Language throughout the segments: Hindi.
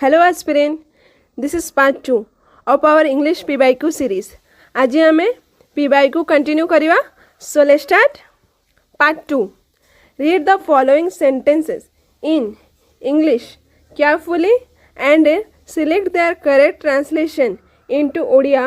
Hello aspirant, this is part 2 of our English PYQ series. आज हमें PYQ कंटिन्यू करिवा. So let's start part 2. Read the following sentences in English carefully and select their correct translation into Odia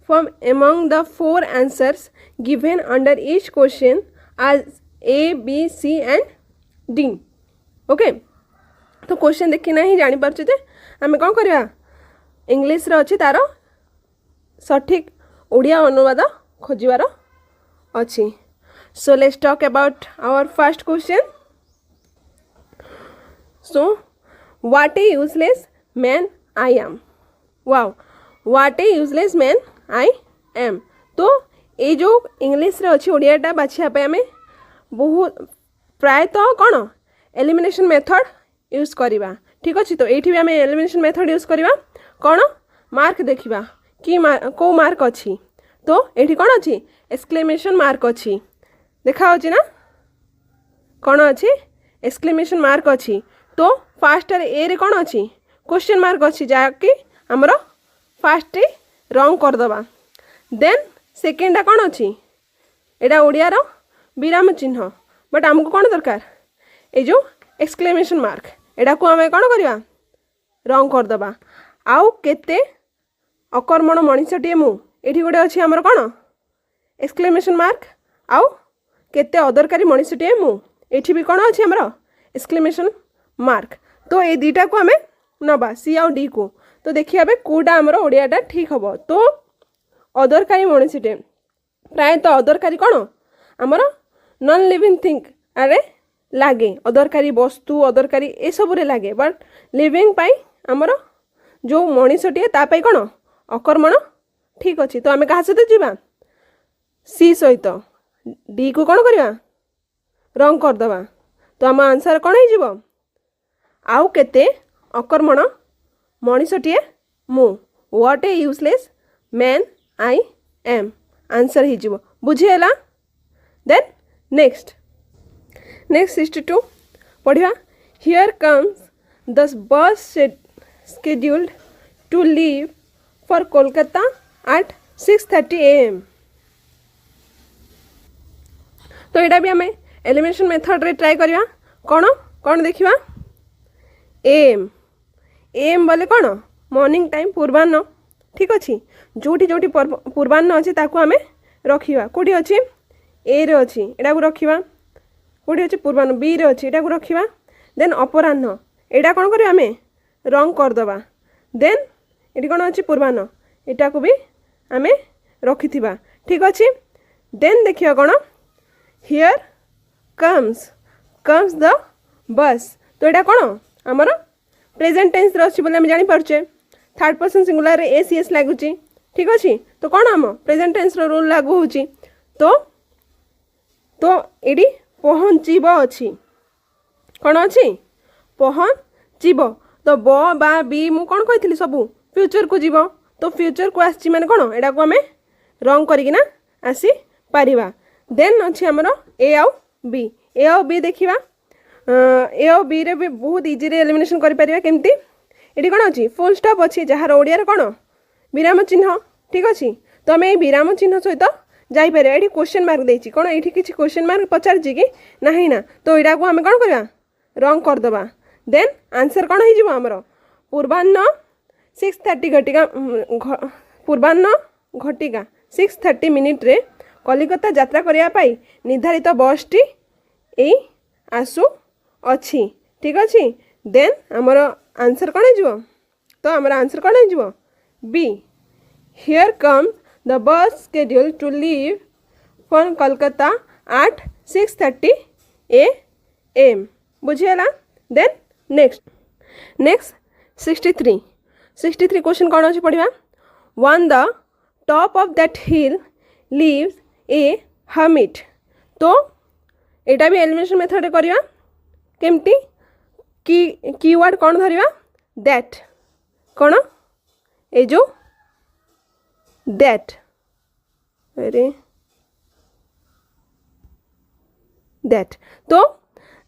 from among the 4 answers given under each question as A, B, C and D. Okay. तो क्वेश्चन देखिना ही जानी पारछु जे आमे कोन करबा इंग्लिश रे अछि तारो सठिक ओडिया अनुवाद खोजिवार अछि. So let's talk about our first question. So what a useless man I am. Wow, what a useless man I am. तो ए जो इंग्लिश रे अछि ओडियाटा बाछिया पे आमे बहुत प्रायतः कोन एलिमिनेशन मेथड यूज करवा. ठीक अच्छे. तो ये आम एलिमिनेशन मेथड यूज करवा कौन मार्क देखा कि कौ मार्क अच्छी. तो ये कौन अच्छी एक्सक्लेमेशन मार्क अच्छी देखा ना कौन अच्छी एक्सक्लेमेशन मार्क अच्छी. तो फास्ट ए रे कौन अच्छी क्वेश्चन मार्क अच्छी जहाँकि आमर फास्ट रंग करदे. देन सेकेंडा कौन अच्छी एटा ओडियार विराम चिन्ह बट आमको कौन दरकार ये जो एक्सक्लेमेशन मार्क एटा को आमे कौन करवा रंग करदे. आउ केते अकर्मण मनीषटीए मु एठी गोटे अच्छी आमर कौन एक्सक्लेमेशन मार्क. आउ केते अदरकारी मनीषटीए मु एठी भी कौन अच्छी आमर एक्सक्लेमेशन मार्क. तो ये दुईटा को आमे नबा सी आउ डी को. तो देखिए कौटा आमर ओडियाटा ठीक हम. तो अदरकारी मनीषीटे प्रायतः अदरकारी कौन आमर नॉन लिविंग थिंग अरे लगे अदरकारी वस्तु अदरकारी ए सब रे लगे. बट लिविंग पाई आमर जो मनीषटीए तापाई कौन अकर्मण ठीक अच्छे. तो आम क्या सहित जीवा सी सहित डी को कौन करवा रंग करदे. तो आम आंसर कौन हो आउ केते अकर्मण मनीषटीए मु what A useless man I am answer हो बुझीगला. देन नेक्स्ट 62 पढ़िया. Here comes the bus scheduled to leave for Kolkata at 6:30 AM. तो यहाँ भी आम एलिमिनेशन मेथड रे ट्राई करवा कौन कौन देखा एम एम बोले कौन मॉर्निंग टाइम पूर्वाह्न. ठीक अच्छे. जोटी जोटी पूर्वाह्न अच्छे ताकू आम रखा कौटी अच्छे ए रे अच्छी एटा को रखा कौटी अच्छे पूर्वाह्न बी रे अच्छी एटा को रखा. देन अपराह्न एटा कौन कर आम रंग करदे. देन ये कौन अच्छी पूर्वाह्न एटा को भी आम रखि. ठीक अच्छे. देन देखिए कौन here comes comes the bus. तो यहाँ कौन आमर प्रेजेंट टेन्स अच्छी बोले आम जापारे थर्ड पर्सन सिंगुलर ए सी एस लगुच. ठीक अच्छे. तो कौन आम प्रेजेंट टेन्स रूल लागू हो. तो ये पहुँचब अच्छी कौन अच्छी पहुँचब. तो ब बा बी मु कौन कही सब फ्यूचर को जीव. तो फ्यूचर को आसी माने कौन एटा को आम रंग करना आसी पारिबा. देन अच्छी आमर ए आउ बी. ए आउ बी देखा ए आउ बी रे भी बहुत इजी रे एलिमिनेशन कर पारिबा. केमती ये कौन अच्छी फुल स्टॉप अच्छी जार ओडिया कौन विराम चिन्ह. ठीक अच्छे. तो आम ये विराम चिन्ह सहित जापर. ये क्वेश्चन मार्क देती कौन ये किसी क्वेश्चन मार्क पचार कि ना. तो यहाँ को आम कौन करवा रंग करदे. देन आंसर कौन हो आमर पूर्वाह्न 6:30 घटिका पूर्वाह्न घटिका 6:30 मिनिट रे कलिकता यात्रा करने निर्धारित बसटी यही आसु अच्छी. ठीक अच्छे. देन आमर आंसर कौन हो. तो आमर आंसर कौन हो बी. Here come the bus scheduled to leave for Kolkata at 6:30 AM. बुझीगला. देन नेक्स्ट 63 क्वेश्चन कौन अच्छे पढ़ा. On the top of that hill lives a hermit. तो यहाँ भी एलिमिनेशन मेथड करवा केमती कीवर्ड कौन धरवा दैट कौन ए जो दैट अरे दैट. तो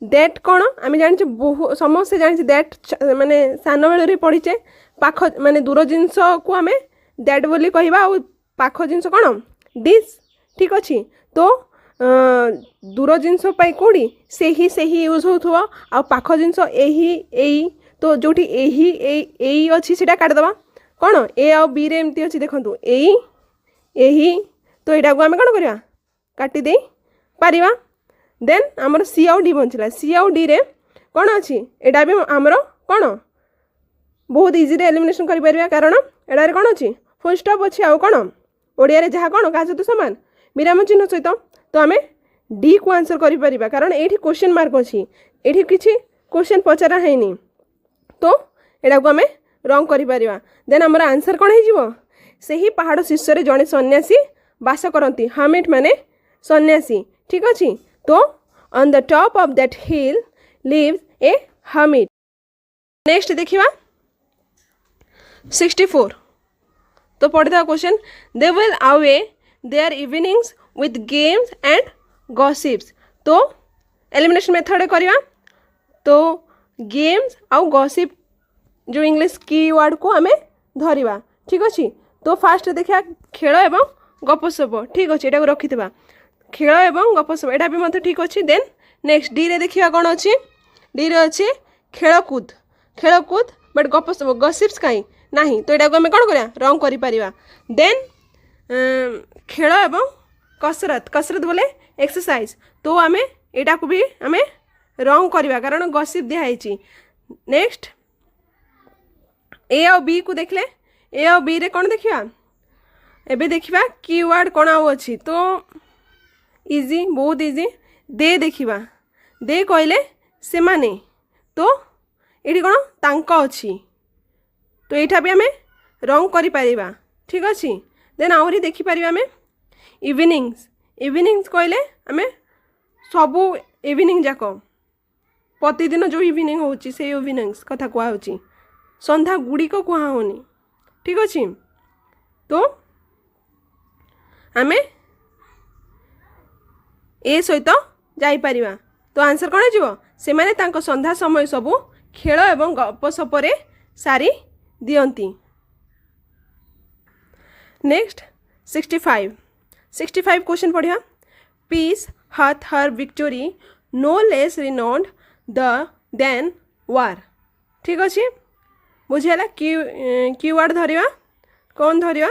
दैट कौन आम जानी बहु समस्ते जानी दैट माने सान बेलू पढ़ीचे पाख माने दूर जिनस को आम दैट बोली कहवा पाख जिनस कौन डिश ठीक अच्छे तो दूर जिनस कौड़ी से ही यूज हो आ पाख जिनस यही तो जो यही अच्छी से काटिदेवा कौन ए आ बी रे एमती अच्छी देखो यही तो यहाँ को आम कौन करवा काटिदे पारिबा देन आमर सी आउ डी बंचला सी आउ डी रे कौन अच्छी एटा भी आमर कौन बहुत इजी रे एलिमिनेशन कर परिबा कारण एटारे कौन अच्छी फुल स्टॉप अच्छी आउ कौन ओडिया रे जहाँ कौन क्या सहित सामान विराम चिन्ह सहित तो आम डी को आंसर कर परिबा कारण एठी क्वेश्चन मार्क अच्छी एठी किछि क्वेश्चन पचरा हैनी तो एटा को आम रंग कर परिबा देन आमर आंसर कौन हो सही पहाड़ शीर्ष रे जड़े सन्यासी बास करती हर्मिट माने सन्यासी ठीक अच्छे तो on the top of that hill lives a hermit next देखिवा 64 तो पढ़ता question they will away their evenings with games and gossips तो एलिमिनेशन मेथड करवा तो गेम्स आउ गॉसिप जो इंग्लिश कीवर्ड को आम धरिबा ठीक अच्छे तो फास्ट देखा खेल एवं गपसप ठीक अच्छे यहाँ रखी खेल एवं गपसप यहाँ भी मतलब ठीक अच्छे देन नेक्स्ट डी रे देखिए कौन अच्छे डी रे अच्छे खेलकूद बट गपसप गसिप्स कहीं नहीं तो यहाँ को आम कौन करा रंग कर देन खेल एवं कसरत बोले एक्सरसाइज तो आम यहाँ को भी आम रंग करवा कारण गसिप दिखाई नेक्स्ट ए और बी को देखले ए और बी रे कौन देखिया एबे देखिबा कीवर्ड कौन आउ अच्छी तो इजी बहुत इजी दे देखिबा दे कहले से माने तो ये कौन तांका अच्छी तो यहाँ भी आम रंग कर पारिबा ठीक अच्छे देन आहरी देखिपर आम इवनिंग्स कहले आम सबू इवनिंग जाक प्रतिदिन जो इवनिंग होची से इवनिंग्स कथा कहुची संध्या गुड़िक कहुनी ठीक अच्छे तो आमे ए सहित जापर तो आंसर कौन हो से माने तांको संध्या समय सबू खेल एवं गपसपरे सारी दियंती नेक्स्ट 65 क्वेश्चन पढ़िया peace hath her victories no less renowned than war ठीक अच्छे बुझीगला कीवर्ड धरिया कौन धरिया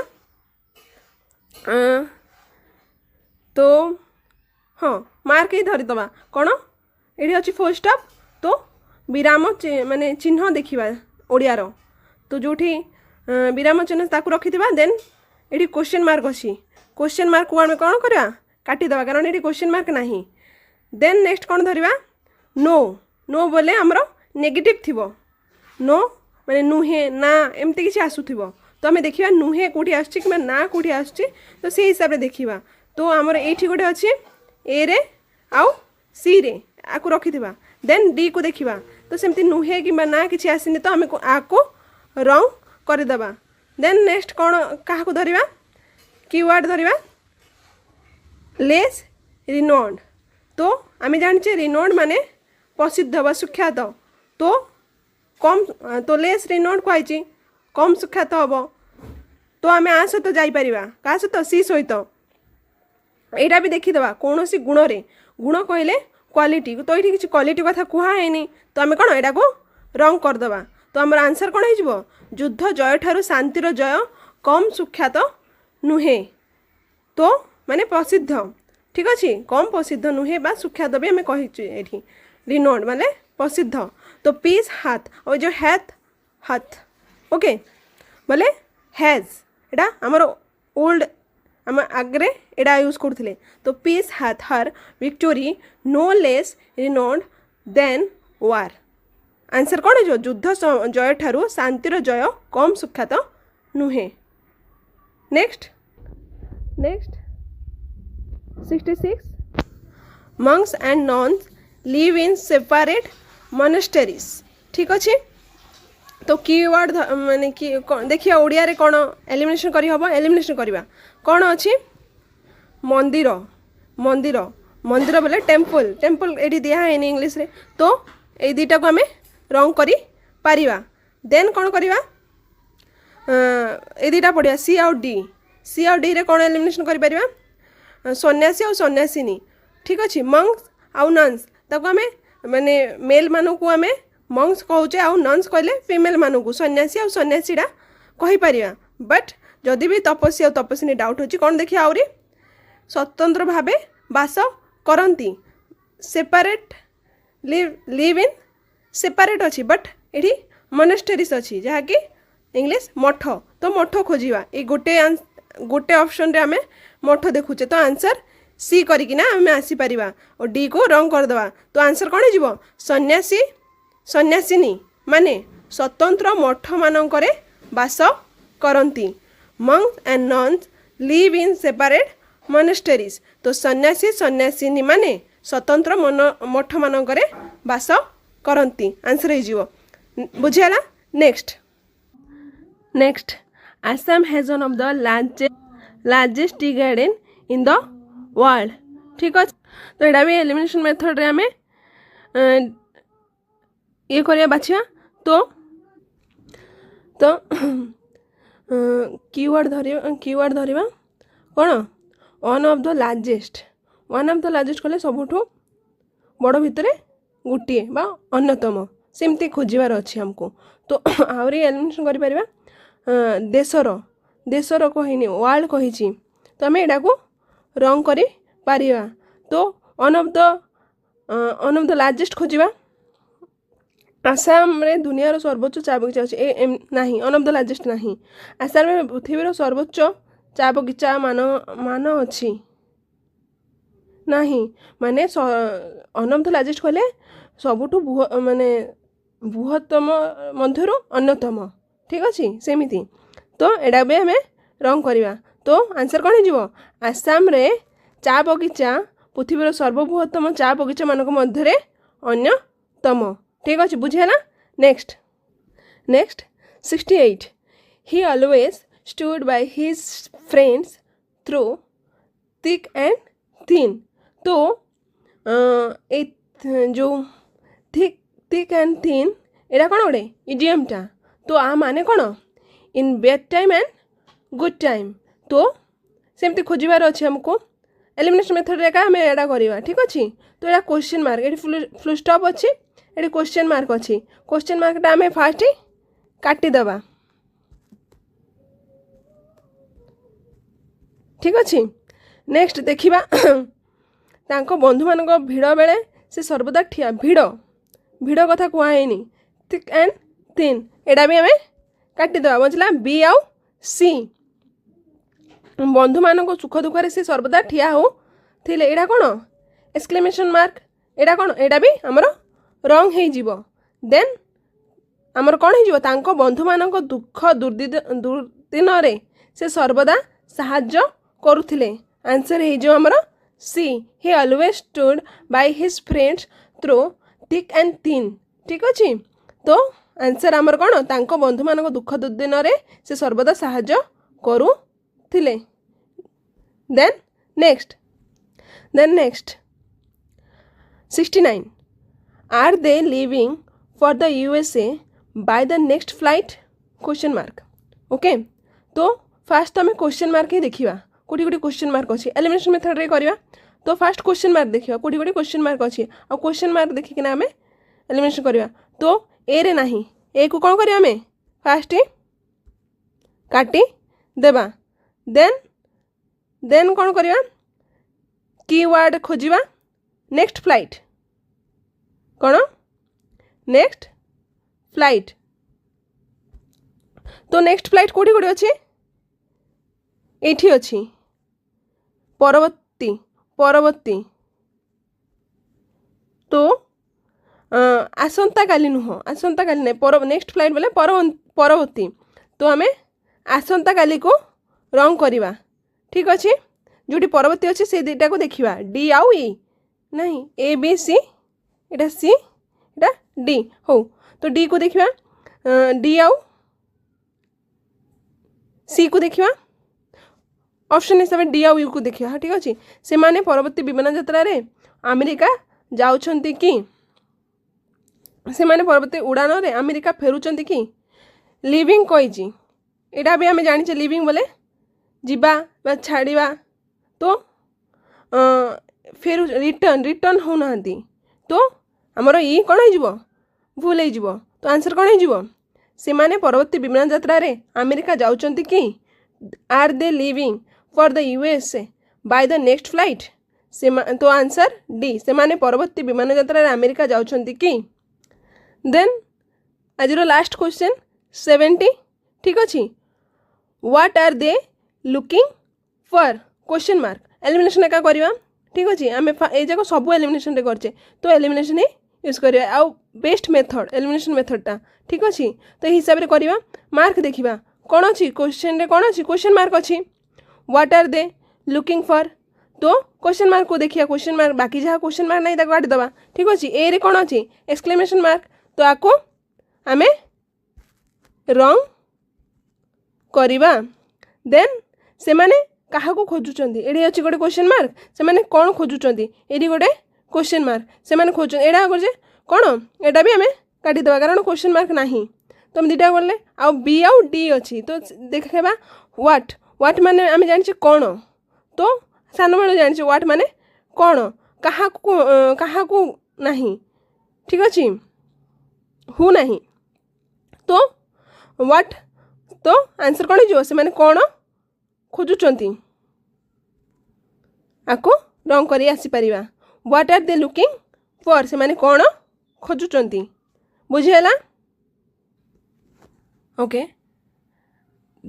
तो हाँ मार्क ही धरीदबा कौन ये अच्छी फुल स्टॉप तो विराम माने चिन्ह देखा ओडियार तो जो विराम चिन्ह ताकू रखिथिबा देन ये क्वेश्चन मार्क अच्छी क्वेश्चन मार्क को आम कौन करवा काटिदेवा कारण ये क्वेश्चन मार्क नहीं देन नेक्स्ट कौन धरिबा नो बोले आमर नेगेटिव थिबो नो माने नुहे ना एमती किसी आसुथिबो तो आम देखा नुहे कौटी आसुची कि ना कौटी आसुची तो से हिसाब से देखा तो आमर ये गोटे अच्छे ए रे आउ सी रे आपको रखिथिबा देन डी को देखा तो सेमती नुहे कि ना किसी आसनी तो आम आपको रंग करदेबा देन नेक्स्ट कौन क्या धरिबा कीवर्ड धरिबा लेस रिनाउंड तो आम जाने रिनाउंड माने प्रसिद्ध व सुख्यात तो कम तो लेस रिनाउंड कहुई कम सुख्यात हम तो आम आ सहित जापर क्या सहित सी सहित यहाँ भी देखीदे कौन सी गुण रे गुण कहले क्वालिटी तो ये किसी क्वालिटी कथा कहुनी तो आम कौन यहाँ को रंग करदे तो आम आंसर कौन हो युद्ध जय ठारू शांतिर जय कम सुख्यात नुहे तो माने प्रसिद्ध ठीक अच्छे कम प्रसिद्ध नुहे बा सुख्यात भी आम कही रिनाउंड माने प्रसिद्ध तो पीस हाथ और जो हाथ ओके बोले हैज एटा आमर ओल्ड आम आगे एटा यूज करते तो peace hath her victories no less renowned than war answer कौन हो युद्ध जय ठारू शांतिर जय कम सुख्यात नुहे next 66 monks and nuns live in separate monasteries ठीक अच्छे तो कीवर्ड माने कि देखिए ओडिया रे कौन एलिमिनेशन करी हबो एलिमिनेशन करवा कौन अच्छे मंदिर मंदिर बोले टेम्पल टेम्पल ये दिया है इंग्लीश रे तो ये दुईटा को आम रंग करी पारिबा देन कौन करवा ये दुईटा पढ़िया सी आउ डी रे कौन एलिमिनेशन कर पारिबा सन्यासी और सन्यासिनी ठीक अच्छे मंक्स आउ नन्स ताको आम माने मेल मानू को आम मंक्स कहूचे आउ नन्स कहले फीमेल मानू को सन्यासी आउ सन्यासीटा कहीपर बट जदि भी तपस्वी और तपस्विनी डाउट होची कौन देखिए आउरी स्वतंत्र भावे बास करती सेपरेट लिव इन सेपरेट अच्छी बट ये मोनेस्टेरीज अच्छी जहाँकि इंग्लिश मठ तो मठ खोजा ये गोटे ऑप्शन रे आमे मठ देखुचे तो आंसर सी करिकिना आमे आसीपर और डी को रंग करदे तो आंसर कौन हो सन्यासी सन्यासिनी माने स्वतंत्र मठ मानकरे बास करती monks and nuns live in separate monasteries तो सन्यासी सन्यासिनी माने स्वतंत्र मठ मानकरे बास करती आंसर हो बुझीगला next Assam has one of the largest tea garden in the world ठीक अच्छे तो यहाँ भी एलिमिनेशन मेथड रे आमे ये करिया बाछिया तो कीवर्ड धरिबा कौन वन ऑफ द लार्जेस्ट कहले सबुठू बड़ भितर गोटे बा अन्यतम सेमती खोजार अच्छी हमको तो आहरी एलिमिनेशन कर देशर कहनी वर्ल्ड कही तो आम यहाँ को रंग करी पारिबा तो वन ऑफ द लार्जेस्ट खोजा आसाम रे दुनियार सर्वोच्च चा बगीचा अच्छे नहीं वन ऑफ द लार्जेस्ट नहीं आसाम में पृथ्वीर सर्वोच्च चा बगीचा मान अच्छी नहीं माने वन ऑफ द लार्जेस्ट कहले सबुठू माने बृहत्तम मध्यरु अन्यतम ठीक अच्छे सेमिति तो एडा भी आम रंग करवा तो आंसर कौन हो आसाम रे चा बगीचा पृथ्वीर सर्वबृहत्तम चा बगीचा मानक मध्य अन्यतम ठीक अच्छे बुझेगा next 68 he always stood by his friends through thick and thin तो जो थिक एंड थिन एटा कौन गोटे इडियमटा तो आ माने कौन in bad time and good time तो सेमती खोजार अच्छे हमको एलिमिनेशन मेथड रे आम एटा करवा ठीक अच्छे तो यहाँ क्वेश्चन मार्क ये फुल स्टॉप अच्छी ये क्वेश्चन मार्क अच्छी क्वेश्चन मार्कटा आम फास्ट काटिदेवा ठीक अच्छे नेक्स्ट देखा तांको बंधु मान भिड़ बेले से सर्वदा ठिया भिड़ कथा कहनी थिक एंड थिन एटा भी आम काटिदेवा बचला बी आउ सी बंधु मान सुख दुख से सर्वदा ठिया हो थिले एटा कौन एक्सक्लेमेशन मार्क एटा कौन एटा भी आमर रंग हो देन आमर कौन हो बंधु मान दुख दुर्दिन रे से सर्वदा साहाय्य करुथिले आंसर हो आमर C he always stood by his friends through thick and thin ठीक अच्छे तो आंसर आमर कौन तांको बंधु मान दुख दुर्दिन रे से सर्वदा साहाय्य करुथिले then next 69 are they living for the USA by the next flight question mark okay तो फास्ट आम क्वेश्चन मार्क ही देखा कोटी कोटी क्वेश्चन मार्क अच्छी एलिमिनेशन मेथड रे करवा तो फास्ट क्वेश्चन मार्क देखा कोटी कोटी क्वेश्चन मार्क अच्छी आ क्वेश्चन मार्क देखिकिना आम एलिमिनेशन करवा तो ए रे नहीं ए को कौन करवा आम फास्ट काटी देबा देन कौन करवा कीवर्ड खोजिबा नेक्स्ट फ्लाइट कौन नेक्स्ट फ्लाइट तो नेक्स्ट फ्लाइट कोठी कोठी अच्छी एठी अच्छी परवर्ती तो आसंता काली नुह आसंता काली नहीं नेक्स्ट फ्लाइट बोले परवर्ती तो आम आसंता काली को रंग करवा ठीक अच्छे जोटी परवर्ती अच्छे से दुईटा को देखा डी आउ ई नहीं A B C Etah C Etah D हो तो डी को देखा डी आउ सी को देखा ऑप्शन हिसाब से डी आउ यू को देखिए हाँ ठीक अच्छे से माने परवर्ती विमान यात्रा रे अमेरिका जाउछंती कि से माने परवर्ती उड़ान रे अमेरिका फेरुचंती कि लिविंग कही एटा भी आम जाने लिविंग बोले जीवा बा छाड़वा तो फेर रिटर्न रिटर्न होना तो आमर ई कौन हो भूल हो तो आंसर कौन हो से माने परवर्ती विमान यात्रा रे अमेरिका जाउछंती कि are they living for the USA by the next flight से तो आंसर डी से माने परवर्ती विमान यात्रा रे अमेरिका जाउछंती कि देन आज लास्ट क्वेश्चन 70 ठीक अच्छे what are they looking for question mark elimination एका करवा ठीक अच्छे आम ए जाक सब एलिमिनेशन करचे तो एलिमिनेशन ही यूज करवा आउ बेस्ट मेथड एलिमिनेशन मेथडटा ठीक अच्छे तो हिसाब से करवा मार्क देखा कौन अच्छी क्वेश्चन रे कौन अच्छी क्वेश्चन मार्क अच्छी what are they looking for तो क्वेश्चन मार्क को देखिए क्वेश्चन मार्क बाकी जहाँ क्वेश्चन मार्क नहीं काटी दबा ठीक अच्छे ए रे कौन अच्छी एक्सक्लेमेशन मार्क तो आपको आमे रंग करवा देन से माने क्या खोजुंट ये अच्छी गोटे क्वेश्चन मार्क से माने कौन खोजुंट ये गोटे क्वेश्चन मार्क से माने खोज एटा कर कौन एटा भी आम काटिदेवा कारण क्वेश्चन मार्क नहीं तो हम दुटा गले आउ बी आउ डी अच्छी तो देखा व्हाट व्हाट माने आम जाने कौन तो सान बेलू जाने व्हाट माने कौन क्या नहीं ठीक अच्छे हु नहीं तो व्हाट तो आंसर कौन हो से माने कौन खोजुंट आपको रंग कर आसीपर what are they looking for से माने कौन खोजुंट बुझेला okay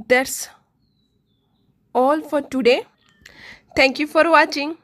that's all for today thank you for watching